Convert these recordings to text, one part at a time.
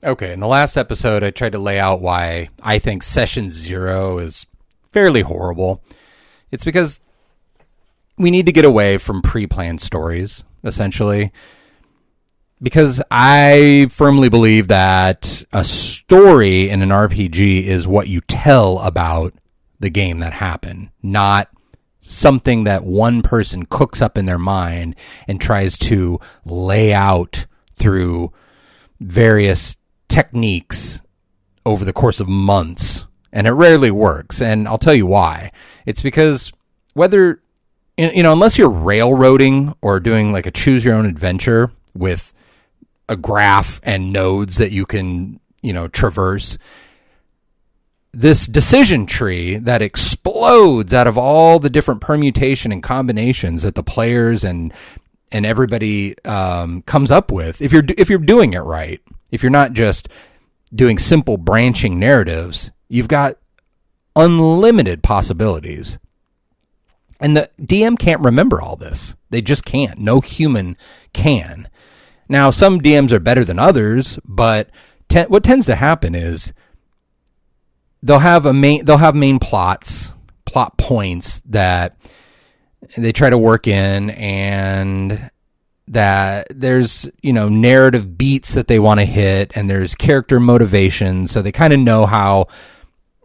Okay, in the last episode, I tried to lay out why I think Session Zero is fairly horrible. It's because we need to get away from pre-planned stories, essentially. Because I firmly believe that a story in an RPG is what you tell about the game that happened, not something that one person cooks up in their mind and tries to lay out through various techniques over the course of months, and it rarely works. And I'll tell you why. It's because unless you're railroading or doing like a choose your own adventure with a graph and nodes that you can, traverse, this decision tree that explodes out of all the different permutation and combinations that the players and everybody comes up with, if you're doing it right, if you're not just doing simple branching narratives, you've got unlimited possibilities. And the DM can't remember all this. They just can't. No human can. Now, some DMs are better than others, but what tends to happen is they'll have main plot points that they try to work in, and that there's, narrative beats that they want to hit, and there's character motivation, so they kind of know how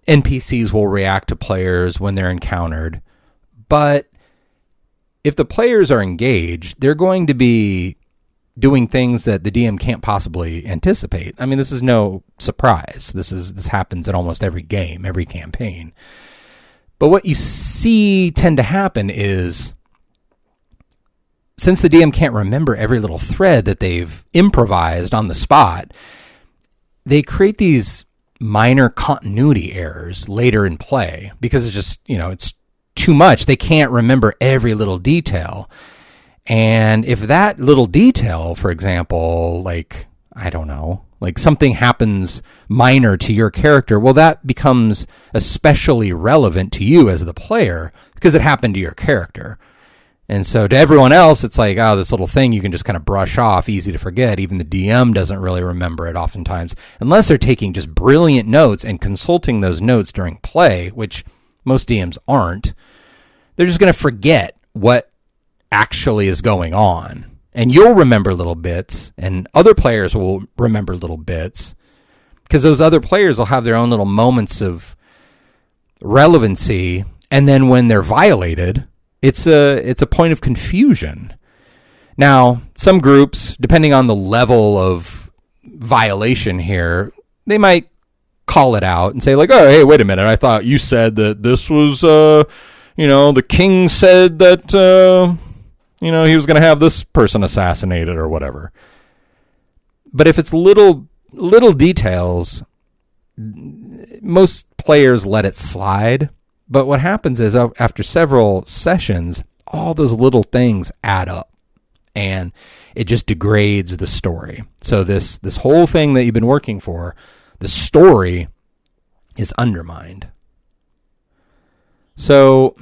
NPCs will react to players when they're encountered. But if the players are engaged, they're going to be doing things that the DM can't possibly anticipate. I mean, this is no surprise. This happens in almost every game, every campaign. But what you see tend to happen is, since the DM can't remember every little thread that they've improvised on the spot, they create these minor continuity errors later in play because it's just, it's too much. They can't remember every little detail. And if that little detail, for example, like something happens minor to your character, well, that becomes especially relevant to you as the player because it happened to your character. And so to everyone else, it's like, this little thing you can just kind of brush off, easy to forget. Even the DM doesn't really remember it oftentimes, unless they're taking just brilliant notes and consulting those notes during play, which most DMs aren't. They're just going to forget what actually is going on. And you'll remember little bits, and other players will remember little bits, because those other players will have their own little moments of relevancy, and then when they're violated, it's a point of confusion. Now, some groups, depending on the level of violation here, they might call it out and say, like, oh, hey, wait a minute, I thought you said that this was, the king said that, he was going to have this person assassinated or whatever. But if it's little details, most players let it slide. But what happens is after several sessions, all those little things add up, and it just degrades the story. So this whole thing that you've been working for, the story, is undermined. So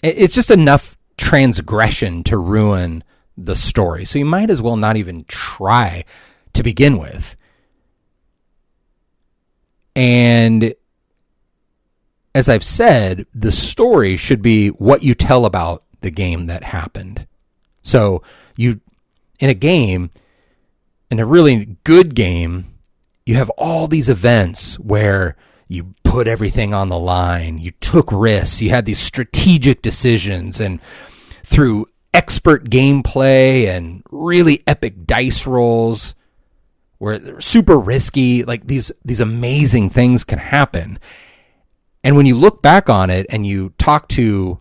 it's just enough transgression to ruin the story. So you might as well not even try to begin with. And as I've said, the story should be what you tell about the game that happened. So in a game, in a really good game, you have all these events where you put everything on the line, you took risks, you had these strategic decisions, and through expert gameplay and really epic dice rolls where they're super risky, like these amazing things can happen. And when you look back on it and you talk to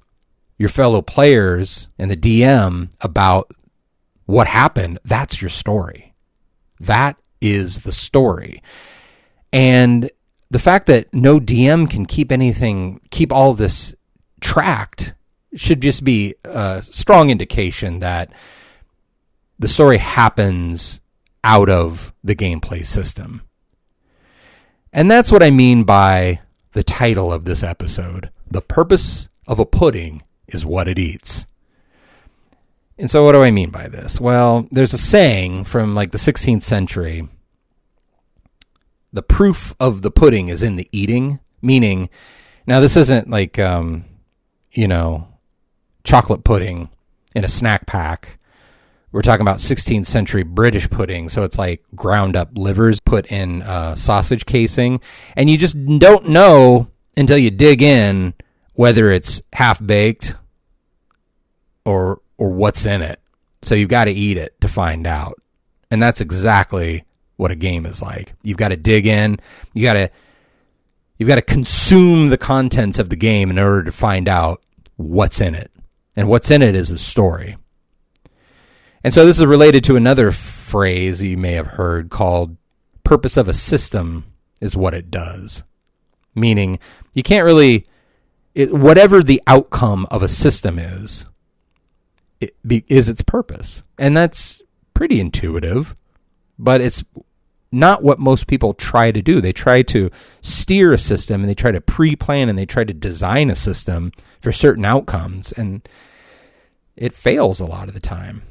your fellow players and the DM about what happened, that's your story. That is the story. And the fact that no DM can keep all this tracked should just be a strong indication that the story happens out of the gameplay system. And that's what I mean by the title of this episode. The purpose of a pudding is what it eats. And so what do I mean by this? Well, there's a saying from like the 16th century the proof of the pudding is in the eating, meaning, now this isn't like, chocolate pudding in a snack pack. We're talking about 16th century British pudding, so it's like ground up livers put in sausage casing, and you just don't know until you dig in whether it's half baked or what's in it. So you've got to eat it to find out. And that's exactly what a game is like. You've got to dig in. You've got to consume the contents of the game in order to find out what's in it. And what's in it is the story. And so this is related to another phrase you may have heard called purpose of a system is what it does. Meaning you can't really, whatever the outcome of a system is its purpose. And that's pretty intuitive, but it's not what most people try to do. They try to steer a system, and they try to pre-plan, and they try to design a system for certain outcomes, and it fails a lot of the time.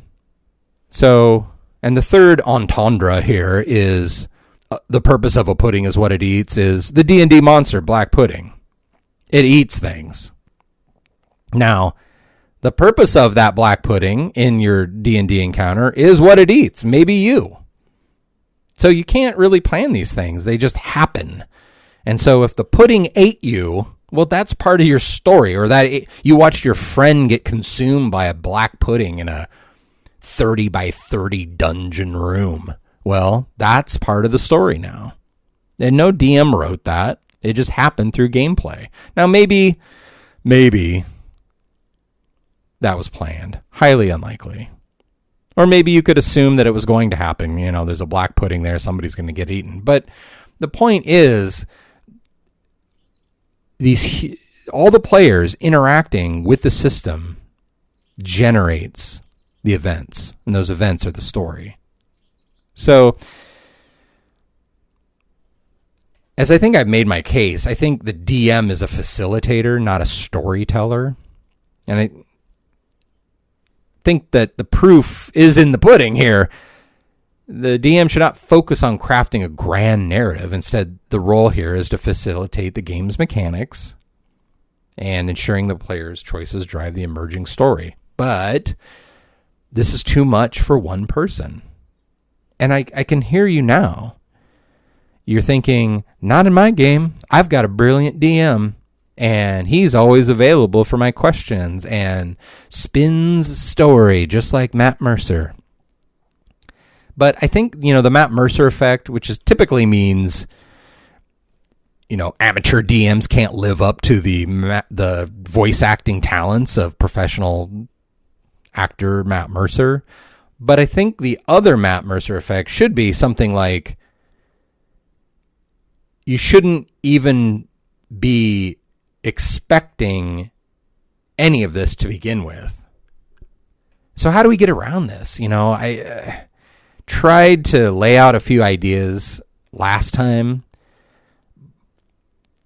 So, and the third entendre here is the purpose of a pudding is what it eats, is the D&D monster, Black Pudding. It eats things. Now, the purpose of that black pudding in your D&D encounter is what it eats, maybe you. So you can't really plan these things. They just happen. And so if the pudding ate you, well, that's part of your story. Or that you watched your friend get consumed by a black pudding in a 30 by 30 dungeon room. Well, that's part of the story now. And no DM wrote that. It just happened through gameplay. Now, maybe that was planned. Highly unlikely. Or maybe you could assume that it was going to happen. There's a black pudding there. Somebody's going to get eaten. But the point is, all the players interacting with the system generates the events. And those events are the story. So, as I think I've made my case, I think the DM is a facilitator, not a storyteller. And I think that the proof is in the pudding here. The DM should not focus on crafting a grand narrative. Instead, the role here is to facilitate the game's mechanics and ensuring the player's choices drive the emerging story. But this is too much for one person. And I can hear you now. You're thinking, not in my game. I've got a brilliant DM. And he's always available for my questions and spins story, just like Matt Mercer. But I think, the Matt Mercer effect, which typically means, amateur DMs can't live up to the voice acting talents of professional actor Matt Mercer. But I think the other Matt Mercer effect should be something like, you shouldn't even be expecting any of this to begin with. So how do we get around this? I tried to lay out a few ideas last time,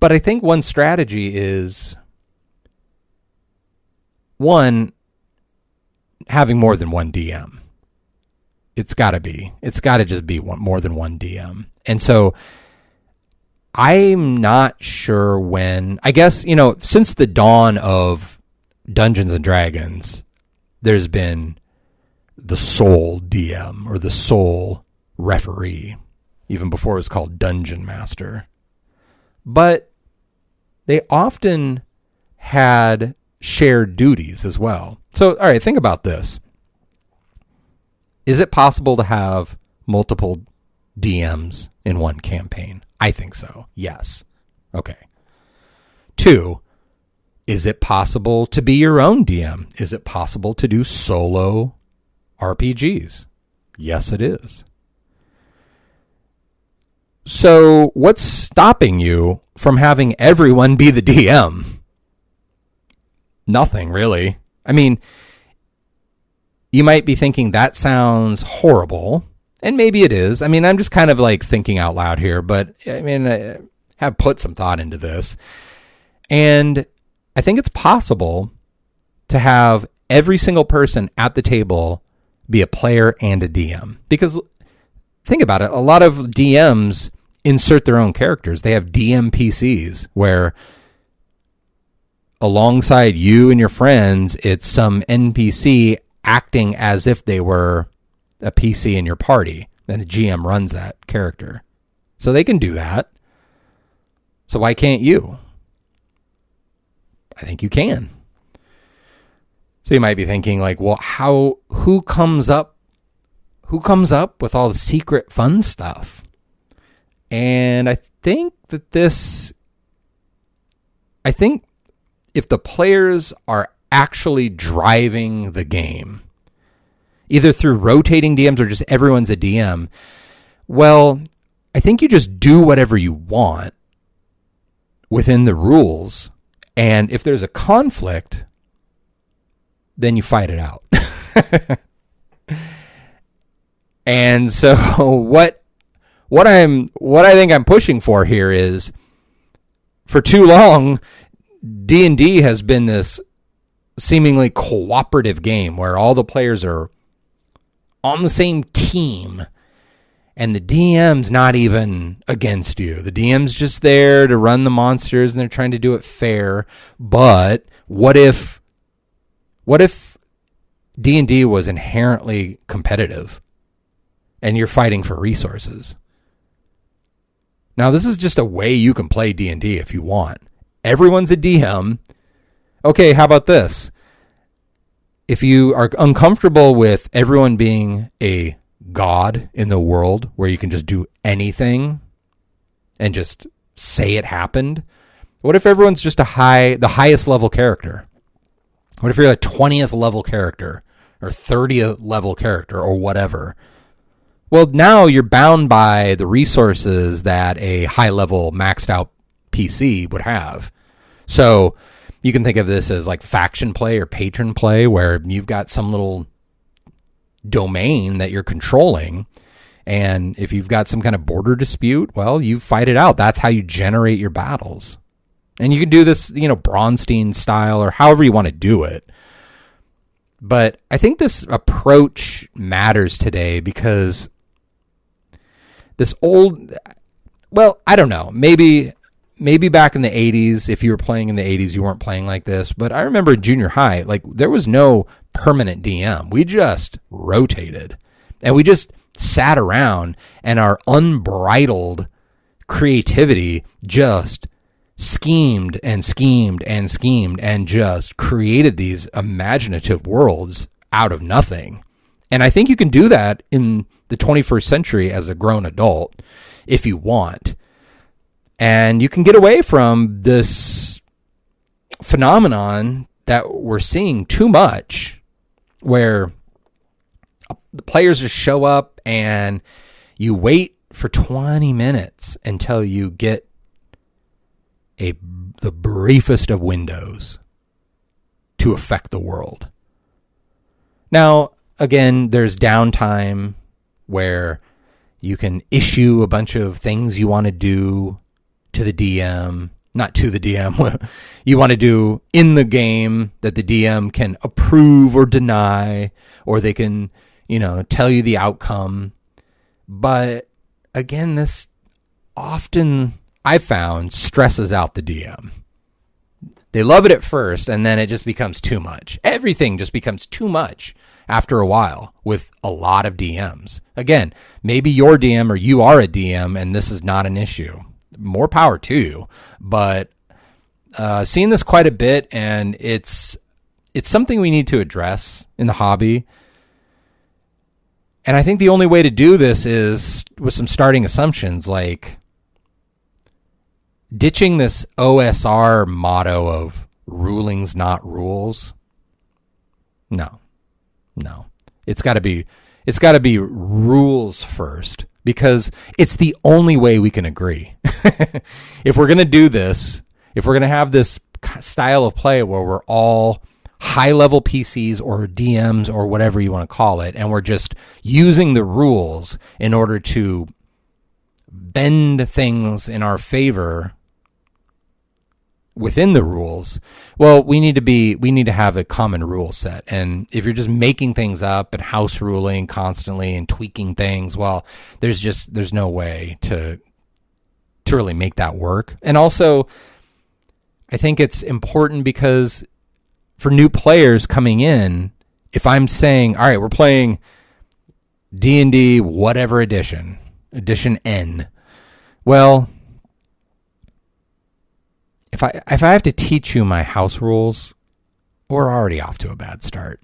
but I think one strategy is, one, having more than one DM. It's got to just be more than one DM. And so I'm not sure when, I guess, since the dawn of Dungeons and Dragons, there's been the sole DM or the sole referee, even before it was called Dungeon Master. But they often had shared duties as well. So, all right, think about this. Is it possible to have multiple DMs in one campaign? I think so. Yes. Okay. 2, is it possible to be your own DM? Is it possible to do solo RPGs? Yes, it is. So what's stopping you from having everyone be the DM? Nothing, really. I mean, you might be thinking that sounds horrible. And maybe it is. I mean, I'm just kind of like thinking out loud here, but I mean, I have put some thought into this. And I think it's possible to have every single person at the table be a player and a DM. Because think about it, a lot of DMs insert their own characters. They have DMPCs where alongside you and your friends, it's some NPC acting as if they were a PC in your party. And the GM runs that character. So they can do that. So why can't you? I think you can. So you might be thinking like, well, who comes up with all the secret fun stuff? And I think if the players are actually driving the game, either through rotating DMs or just everyone's a DM, well, I think you just do whatever you want within the rules. And if there's a conflict, then you fight it out. And so what I think I'm pushing for here is, for too long, D&D has been this seemingly cooperative game where all the players are on the same team and the DM's not even against you. The DM's just there to run the monsters and they're trying to do it fair. But what if D&D was inherently competitive and you're fighting for resources? Now, this is just a way you can play D&D if you want. Everyone's a DM. Okay, how about this? If you are uncomfortable with everyone being a god in the world where you can just do anything and just say it happened, what if everyone's just the highest level character? What if you're a 20th level character or 30th level character or whatever? Well, now you're bound by the resources that a high level maxed out PC would have. So you can think of this as like faction play or patron play, where you've got some little domain that you're controlling. And if you've got some kind of border dispute, well, you fight it out. That's how you generate your battles. And you can do this, Bronstein style or however you want to do it. But I think this approach matters today because I don't know, maybe back in the 80s, if you were playing in the 80s, you weren't playing like this. But I remember in junior high, like there was no permanent DM. We just rotated and we just sat around and our unbridled creativity just schemed and schemed and schemed and just created these imaginative worlds out of nothing. And I think you can do that in the 21st century as a grown adult if you want. And you can get away from this phenomenon that we're seeing too much, where the players just show up and you wait for 20 minutes until you get the briefest of windows to affect the world. Now, again, there's downtime where you can issue a bunch of things you want to do to the DM, not to the DM, you want to do in the game that the DM can approve or deny, or they can, tell you the outcome. But again, this often, I found, stresses out the DM. They love it at first, and then it just becomes too much. Everything just becomes too much after a while with a lot of DMs. Again, maybe you're DM or you are a DM, and this is not an issue. More power to you. But seeing this quite a bit, and it's something we need to address in the hobby. And I think the only way to do this is with some starting assumptions, like ditching this OSR motto of rulings, not rules. No. It's got to be rules first, because it's the only way we can agree. If we're going to do this, if we're going to have this style of play where we're all high-level PCs or DMs or whatever you want to call it, and we're just using the rules in order to bend things in our favor within the rules, well, we need to have a common rule set. And if you're just making things up and house ruling constantly and tweaking things, well, there's no way to to really make that work. And also, I think it's important because for new players coming in, if I'm saying, all right, we're playing D&D whatever edition N, well, if I have to teach you my house rules, we're already off to a bad start.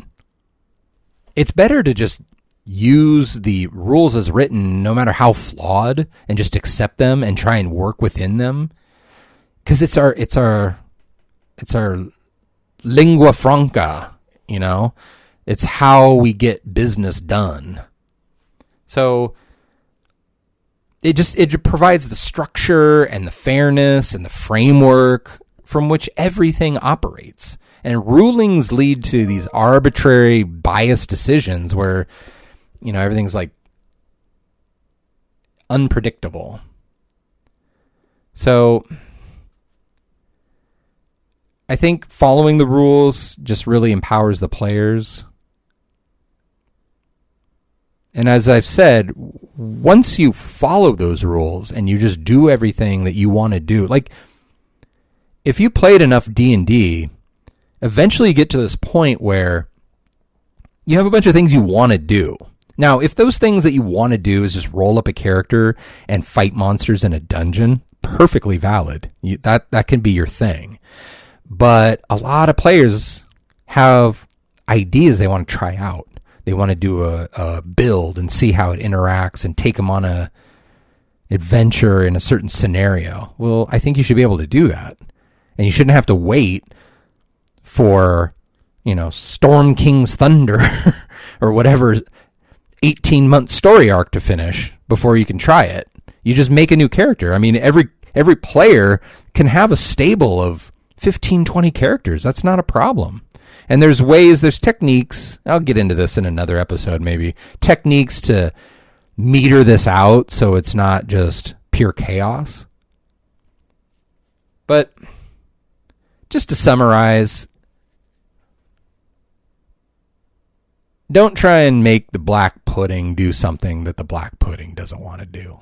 It's better to just use the rules as written, no matter how flawed, and just accept them and try and work within them, because it's our lingua franca, It's how we get business done. So it provides the structure and the fairness and the framework from which everything operates. And rulings lead to these arbitrary, biased decisions where, everything's like unpredictable. So I think following the rules just really empowers the players. And as I've said, once you follow those rules and you just do everything that you want to do, like if you played enough D&D, eventually you get to this point where you have a bunch of things you want to do. Now, if those things that you want to do is just roll up a character and fight monsters in a dungeon, perfectly valid. That can be your thing. But a lot of players have ideas they want to try out. They want to do a build and see how it interacts and take them on a adventure in a certain scenario. Well, I think you should be able to do that. And you shouldn't have to wait for, Storm King's Thunder or whatever 18-month story arc to finish before you can try it. You just make a new character. I mean, every player can have a stable of 15, 20 characters. That's not a problem. And there's techniques, I'll get into this in another episode maybe, techniques to meter this out so it's not just pure chaos. But just to summarize, don't try and make the black pudding do something that the black pudding doesn't want to do.